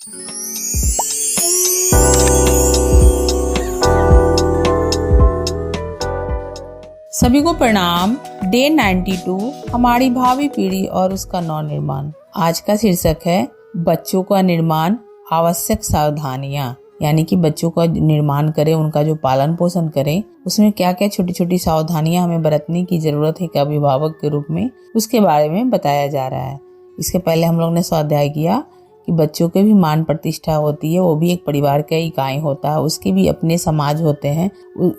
सभी को प्रणाम। डे 92 हमारी भावी पीढ़ी और उसका नवनिर्माण। आज का शीर्षक है बच्चों का निर्माण, आवश्यक सावधानियां। यानी कि बच्चों का निर्माण करें, उनका जो पालन पोषण करें, उसमें क्या क्या छोटी छोटी सावधानियां हमें बरतने की जरूरत है एक अभिभावक के रूप में, उसके बारे में बताया जा रहा है। इसके पहले हम लोग ने स्वाध्याय किया कि बच्चों के भी मान प्रतिष्ठा होती है, वो भी एक परिवार का इकाई होता है, उसके भी अपने समाज होते हैं।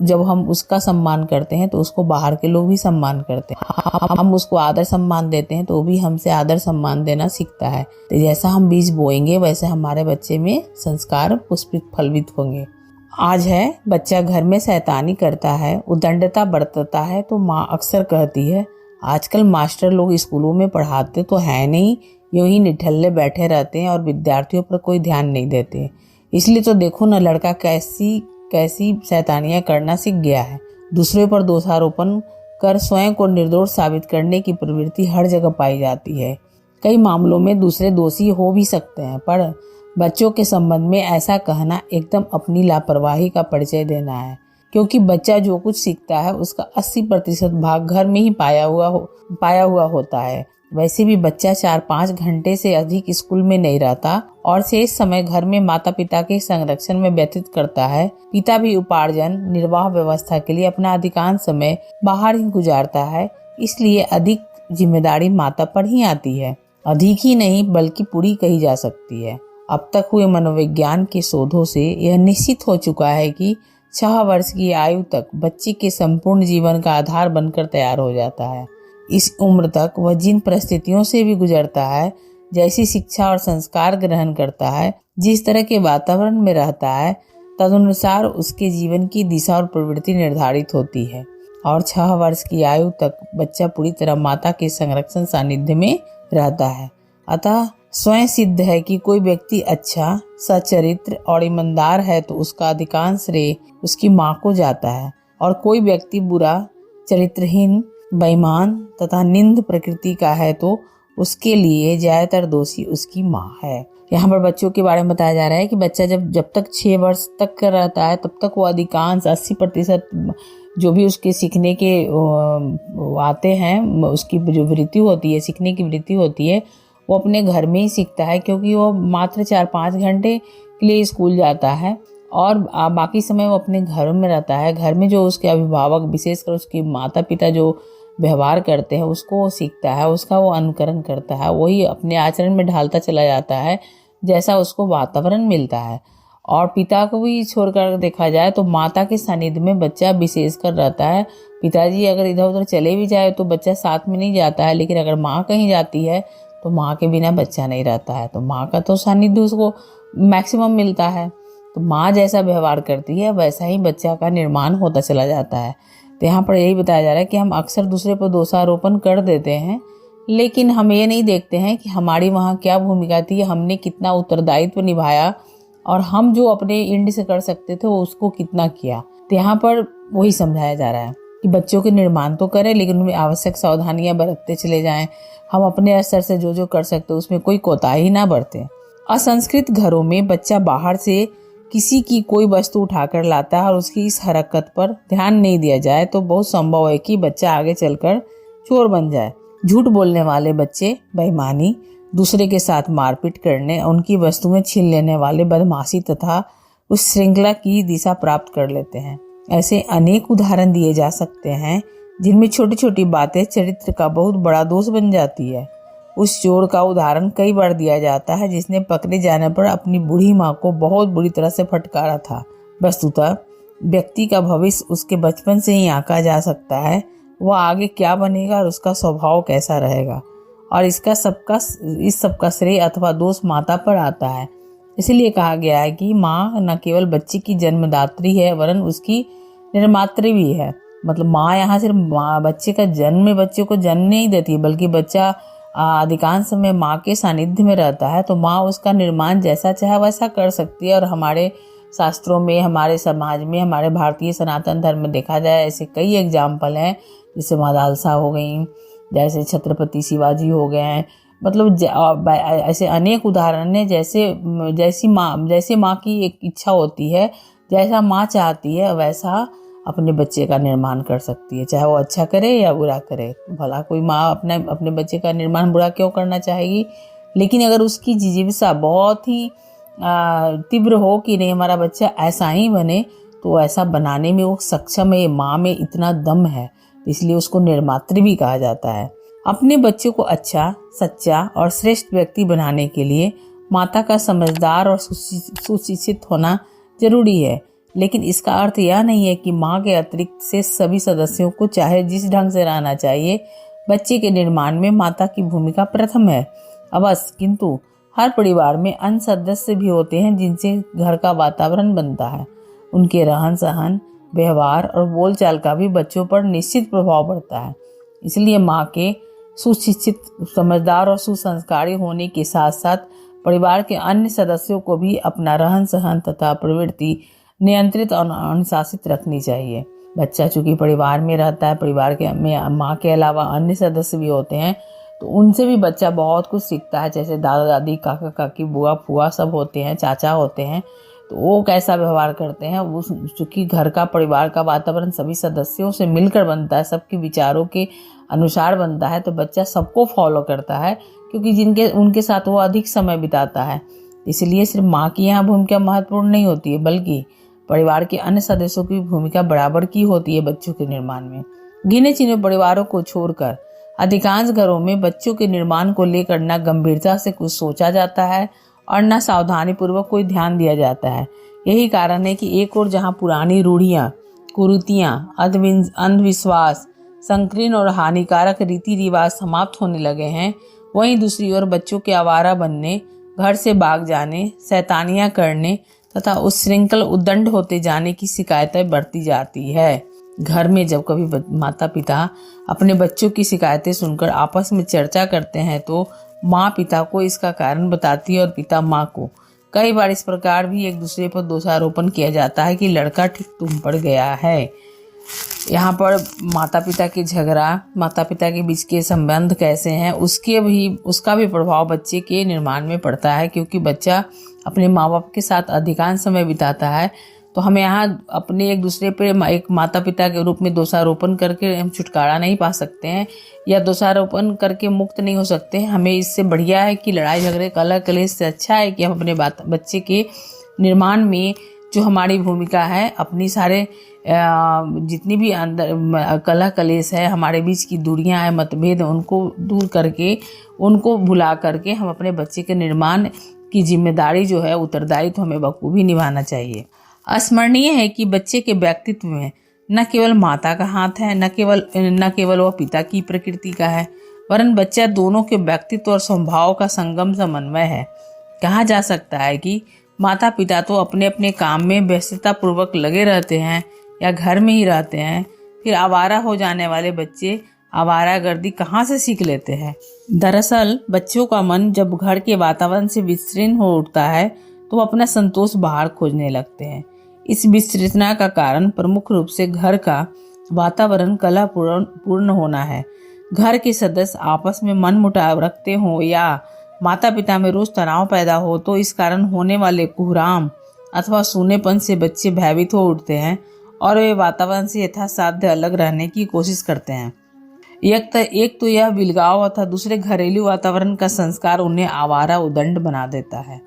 जब हम उसका सम्मान करते हैं तो उसको बाहर के लोग भी सम्मान करते हैं। हम उसको आदर सम्मान देते हैं तो वो भी हमसे आदर सम्मान देना सीखता है। तो जैसा हम बीज बोएंगे वैसे हमारे बच्चे में संस्कार पुष्पित फलवित होंगे। आज है बच्चा घर में शैतानी करता है, उद्दंडता बरतता है तो माँ अक्सर कहती है आजकल मास्टर लोग स्कूलों में पढ़ाते तो है नहीं, यूं ही निठल्ले बैठे रहते हैं और विद्यार्थियों पर कोई ध्यान नहीं देते। इसलिए तो देखो ना लड़का कैसी कैसी शैतानियां करना सीख गया है। दूसरे पर दोषारोपण कर स्वयं को निर्दोष साबित करने की प्रवृत्ति हर जगह पाई जाती है। कई मामलों में दूसरे दोषी हो भी सकते हैं, पर बच्चों के संबंध में ऐसा कहना एकदम अपनी लापरवाही का परिचय देना है, क्योंकि बच्चा जो कुछ सीखता है उसका 80% भाग घर में ही पाया हुआ होता है। वैसे भी बच्चा 4-5 घंटे से अधिक स्कूल में नहीं रहता और शेष समय घर में माता पिता के संरक्षण में व्यतीत करता है। पिता भी उपार्जन निर्वाह व्यवस्था के लिए अपना अधिकांश समय बाहर ही गुजारता है, इसलिए अधिक जिम्मेदारी माता पर ही आती है। अधिक ही नहीं बल्कि पूरी कही जा सकती है। अब तक हुए मनोविज्ञान के शोधों से यह निश्चित हो चुका है कि 6 वर्ष की आयु तक बच्चे के संपूर्ण जीवन का आधार बनकर तैयार हो जाता है। इस उम्र तक वह जिन परिस्थितियों से भी गुजरता है, जैसी शिक्षा और संस्कार ग्रहण करता है, जिस तरह के वातावरण में रहता है, तदनुसार उसके जीवन की दिशा और प्रवृत्ति निर्धारित होती है। और 6 वर्ष की आयु तक बच्चा पूरी तरह माता के संरक्षण सानिध्य में रहता है। अतः स्वयं सिद्ध है कि कोई व्यक्ति अच्छा, सचरित्र और ईमानदार है तो उसका अधिकांश श्रेय उसकी माँ को जाता है, और कोई व्यक्ति बुरा, चरित्रहीन, बेईमान तथा निंद प्रकृति का है तो उसके लिए ज्यादातर दोषी उसकी माँ है। यहाँ पर बच्चों के बारे में बताया जा रहा है कि बच्चा जब तक 6 वर्ष तक का रहता है तब तक वो अधिकांश 80% जो भी उसके सीखने के आते हैं, उसकी जो वृत्ति होती है, सीखने की वृत्ति होती है, वो अपने घर में ही सीखता है, क्योंकि वो मात्र 4-5 घंटे के लिए स्कूल जाता है और बाकी समय वो अपने घर में रहता है। घर में जो उसके अभिभावक, विशेषकर उसके माता पिता जो व्यवहार करते हैं उसको वो सीखता है, उसका वो अनुकरण करता है, वही अपने आचरण में ढालता चला जाता है जैसा उसको वातावरण मिलता है। और पिता को भी छोड़कर देखा जाए तो माता के सानिध्य में बच्चा विशेषकर रहता है। पिताजी अगर इधर उधर चले भी जाए तो बच्चा साथ में नहीं जाता है, लेकिन अगर माँ कहीं जाती है तो माँ के बिना बच्चा नहीं रहता है। तो माँ का तो सानिध्य उसको मैक्सिमम मिलता है। तो माँ जैसा व्यवहार करती है वैसा ही बच्चा का निर्माण होता चला जाता है। तो यहाँ पर यही बताया जा रहा है कि हम अक्सर दूसरे पर दोषारोपण कर देते हैं, लेकिन हम ये नहीं देखते हैं कि हमारी वहाँ क्या भूमिका थी, हमने कितना उत्तरदायित्व निभाया और हम जो अपने एंड से कर सकते थे वो उसको कितना किया। तो यहाँ पर वही समझाया जा रहा है कि बच्चों के निर्माण तो करें, लेकिन उनमें आवश्यक सावधानियां बरतते चले जाएं। हम अपने स्तर से जो कर सकते उसमें कोई कोताही ना बरतें। असंस्कृत घरों में बच्चा बाहर से किसी की कोई वस्तु उठाकर लाता है और उसकी इस हरकत पर ध्यान नहीं दिया जाए तो बहुत संभव है कि बच्चा आगे चलकर चोर बन जाए। झूठ बोलने वाले बच्चे बेईमानी, दूसरे के साथ मारपीट करने, उनकी वस्तुएं छीन लेने वाले बदमाशी तथा उस श्रृंखला की दिशा प्राप्त कर लेते हैं। ऐसे अनेक उदाहरण दिए जा सकते हैं जिनमें छोटी छोटी बातें चरित्र का बहुत बड़ा दोष बन जाती है। उस चोर का उदाहरण कई बार दिया जाता है जिसने पकड़े जाने पर अपनी बूढ़ी माँ को बहुत बुरी तरह से फटकारा था। वस्तुतः व्यक्ति का भविष्य उसके बचपन से ही आंका जा सकता है, वह आगे क्या बनेगा और उसका स्वभाव कैसा रहेगा, और इस सबका श्रेय अथवा दोष माता पर आता है। इसलिए कहा गया है कि माँ न केवल बच्चे की जन्मदात्री है वरन उसकी निर्मात्री भी है। मतलब माँ यहाँ सिर्फ बच्चे को जन्म नहीं देती, बल्कि बच्चा अधिकांश समय माँ के सानिध्य में रहता है तो माँ उसका निर्माण जैसा चाहे वैसा कर सकती है। और हमारे शास्त्रों में, हमारे समाज में, हमारे भारतीय सनातन धर्म में देखा जाए ऐसे कई एग्जाम्पल हैं, जैसे माँ दालसा हो गई, जैसे छत्रपति शिवाजी हो गए हैं, मतलब ऐसे अनेक उदाहरण हैं। जैसे माँ की एक इच्छा होती है, जैसा माँ चाहती है वैसा अपने बच्चे का निर्माण कर सकती है, चाहे वो अच्छा करे या बुरा करे। भला कोई माँ अपने बच्चे का निर्माण बुरा क्यों करना चाहेगी। लेकिन अगर उसकी जिज्ञासा बहुत ही तीव्र हो कि नहीं हमारा बच्चा ऐसा ही बने, तो ऐसा बनाने में वो सक्षम है, माँ में इतना दम है, इसलिए उसको निर्मात्री भी कहा जाता है। अपने बच्चे को अच्छा, सच्चा और श्रेष्ठ व्यक्ति बनाने के लिए माता का समझदार और सुशिक्षित होना जरूरी है। लेकिन इसका अर्थ यह नहीं है कि माँ के अतिरिक्त से सभी सदस्यों को चाहे जिस ढंग से रहना चाहिए, बच्चे के निर्माण में माता की भूमिका प्रथम है अवश्य। किंतु हर परिवार में अन्य सदस्य भी होते हैं जिनसे घर का वातावरण बनता है। उनके रहन सहन, व्यवहार और बोलचाल का भी बच्चों पर निश्चित प्रभाव पड़ता है। इसलिए माँ के सुशिक्षित, समझदार और सुसंस्कारी होने के साथ साथ परिवार के अन्य सदस्यों को भी अपना रहन सहन तथा प्रवृत्ति नियंत्रित और अनुशासित रखनी चाहिए। बच्चा चूंकि परिवार में रहता है, परिवार के में माँ के अलावा अन्य सदस्य भी होते हैं, तो उनसे भी बच्चा बहुत कुछ सीखता है। जैसे दादा दादी, काका काकी, बुआ फुआ सब होते हैं, चाचा होते हैं, तो वो कैसा व्यवहार करते हैं। वो चूंकि घर का, परिवार का वातावरण सभी सदस्यों से मिलकर बनता है, सबके विचारों के अनुसार बनता है, तो बच्चा सबको फॉलो करता है, क्योंकि उनके साथ वो अधिक समय बिताता है। इसलिए सिर्फ माँ की यहाँ भूमिका महत्वपूर्ण नहीं होती है, बल्कि परिवार के अन्य सदस्यों की भूमिका बराबर की होती है बच्चों के निर्माण में। गिने चुने परिवारों को छोड़कर अधिकांश घरों में बच्चों के निर्माण को लेकर न गंभीरता से कुछ सोचा जाता है और न सावधानी पूर्वक कोई ध्यान दिया जाता है। यही कारण है कि एक ओर जहाँ पुरानी रूढ़ियाँ, कुरीतियाँ, अंधविश्वास, संकीर्ण और हानिकारक रीति रिवाज समाप्त होने लगे हैं, वहीं दूसरी ओर बच्चों के आवारा बनने, घर से भाग जाने, शैतानियां करने तथा उच्छृंखल उद्दंड होते जाने की शिकायतें बढ़ती जाती है। घर में जब कभी माता पिता अपने बच्चों की शिकायतें सुनकर आपस में चर्चा करते हैं, तो माँ पिता को इसका कारण बताती है और पिता माँ को। कई बार इस प्रकार भी एक दूसरे पर दोषारोपण किया जाता है कि लड़का ठीक तुम पड़ गया है। यहाँ पर माता पिता के झगड़ा, माता पिता के बीच के संबंध कैसे हैं, उसका भी प्रभाव बच्चे के निर्माण में पड़ता है, क्योंकि बच्चा अपने माँ बाप के साथ अधिकांश समय बिताता है। तो हमें यहाँ अपने एक दूसरे पर एक माता पिता के रूप में दोषारोपण करके हम छुटकारा नहीं पा सकते हैं, या दोषारोपण करके मुक्त नहीं हो सकते हैं। हमें इससे बढ़िया है कि लड़ाई झगड़े, कलह कलेश से अच्छा है कि हम अपने बच्चे के निर्माण में जो हमारी भूमिका है, अपनी सारे जितनी भी अंदर कलह कलेश है, हमारे बीच की दूरियां हैं, मतभेद, उनको दूर करके, उनको भुला करके हम अपने बच्चे के निर्माण की जिम्मेदारी जो है, उत्तरदायित्व हमें बखूबी निभाना चाहिए। स्मरणीय है कि बच्चे के व्यक्तित्व में न केवल माता का हाथ है, न केवल वह पिता की प्रकृति का है, वरन बच्चा दोनों के व्यक्तित्व और स्वभाव का संगम समन्वय है। कहा जा सकता है कि माता पिता तो अपने अपने काम में व्यस्तता पूर्वक लगे रहते हैं या घर में ही रहते हैं, फिर आवारा हो जाने वाले बच्चे आवारागर्दी कहाँ से सीख लेते हैं। दरअसल बच्चों का मन जब घर के वातावरण से विच्छिन्न हो उठता है, तो वो अपना संतोष बाहर खोजने लगते हैं। इस विच्छिन्नता का कारण प्रमुख रूप से घर का वातावरण कलहपूर्ण होना है। घर के सदस्य आपस में मनमुटाव रखते हो या माता पिता में रोज तनाव पैदा हो, तो इस कारण होने वाले कुहराम अथवा सूनेपन से बच्चे भयभीत हो उठते हैं और वे वातावरण से यथासाध्य अलग रहने की कोशिश करते हैं। एक तो यह विलगाव तथा दूसरे घरेलू वातावरण का संस्कार उन्हें आवारा उदंड बना देता है।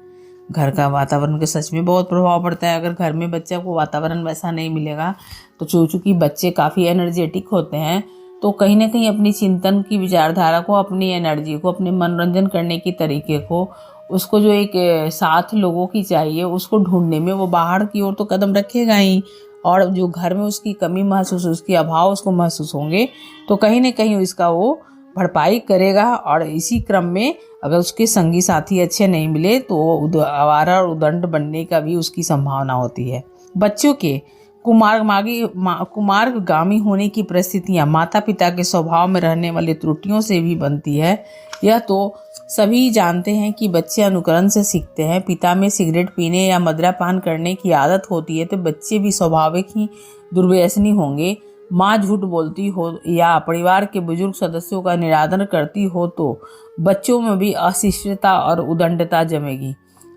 घर का वातावरण का सच में बहुत प्रभाव पड़ता है। अगर घर में बच्चे को वातावरण वैसा नहीं मिलेगा, तो चूंकि बच्चे काफ़ी एनर्जेटिक होते हैं, तो कहीं ना कहीं अपनी चिंतन की विचारधारा को, अपनी एनर्जी को, अपने मनोरंजन करने के तरीके को, उसको जो एक साथ लोगों की चाहिए, उसको ढूंढने में वो बाहर की ओर तो कदम रखेगा ही, और जो घर में उसकी कमी महसूस, उसके अभाव उसको महसूस होंगे, तो कहीं ना कहीं इसका वो भरपाई करेगा। और इसी क्रम में अगर उसके संगी साथी अच्छे नहीं मिले, तो आवारा और उदंड बनने का भी उसकी संभावना होती है। बच्चों के कुमार्गामी होने की परिस्थितियां माता पिता के स्वभाव में रहने वाली त्रुटियों से भी बनती है। यह तो सभी जानते हैं कि बच्चे अनुकरण से सीखते हैं। पिता में सिगरेट पीने या मदिरापान करने की आदत होती है, तो बच्चे भी स्वाभाविक ही दुर्व्यसनी होंगे। माँ झूठ बोलती हो या परिवार के बुजुर्ग सदस्यों का निरादर करती हो, तो बच्चों में भी अशिष्टता और उदंडता जमेगी।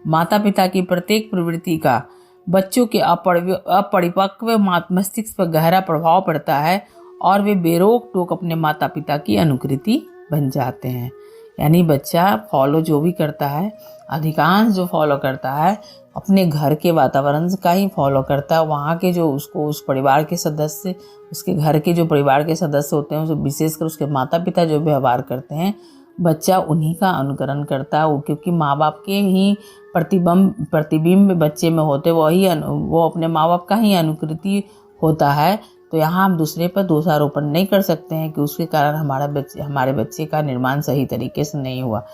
माता पिता की प्रत्येक प्रवृत्ति का बच्चों के अपरिपक्व मस्तिष्क पर गहरा प्रभाव पड़ता है और वे बेरोक टोक अपने माता पिता की अनुकृति बन जाते हैं। यानी बच्चा फॉलो जो भी करता है, अधिकांश जो फॉलो करता है अपने घर के वातावरण का ही फॉलो करता है। वहाँ के जो उसको उस परिवार के सदस्य, उसके घर के जो परिवार के सदस्य होते हैं, विशेषकर उसके माता पिता जो व्यवहार करते हैं, बच्चा उन्हीं का अनुकरण करता है। क्योंकि माँ बाप के ही प्रतिबिंब बच्चे में होते, वो अपने माँ बाप का ही अनुकृति होता है। तो यहाँ हम दूसरे पर दोषारोपण नहीं कर सकते हैं कि उसके कारण हमारे बच्चे का निर्माण सही तरीके से नहीं हुआ।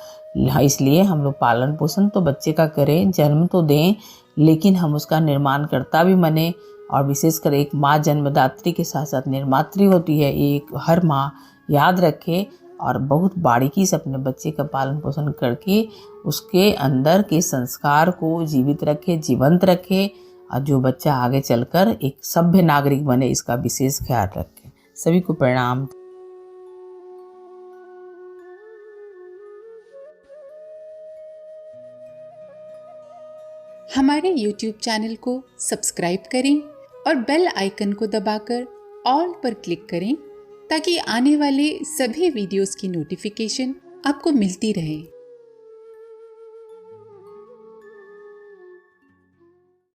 इसलिए हम लोग पालन पोषण तो बच्चे का करें, जन्म तो दें, लेकिन हम उसका निर्माण करता भी बने। और विशेषकर एक माँ जन्मदात्री के साथ साथ निर्मात्री होती है, एक हर माँ याद रखे और बहुत बारीकी से अपने बच्चे का पालन पोषण करके उसके अंदर के संस्कार को जीवित रखे, जीवंत रखे, और जो बच्चा आगे चलकर एक सभ्य नागरिक बने, इसका विशेष ख्याल रखें। सभी को प्रणाम। हमारे YouTube चैनल को सब्सक्राइब करें और बेल आइकन को दबाकर ऑल पर क्लिक करें ताकि आने वाले सभी वीडियोस की नोटिफिकेशन आपको मिलती रहे।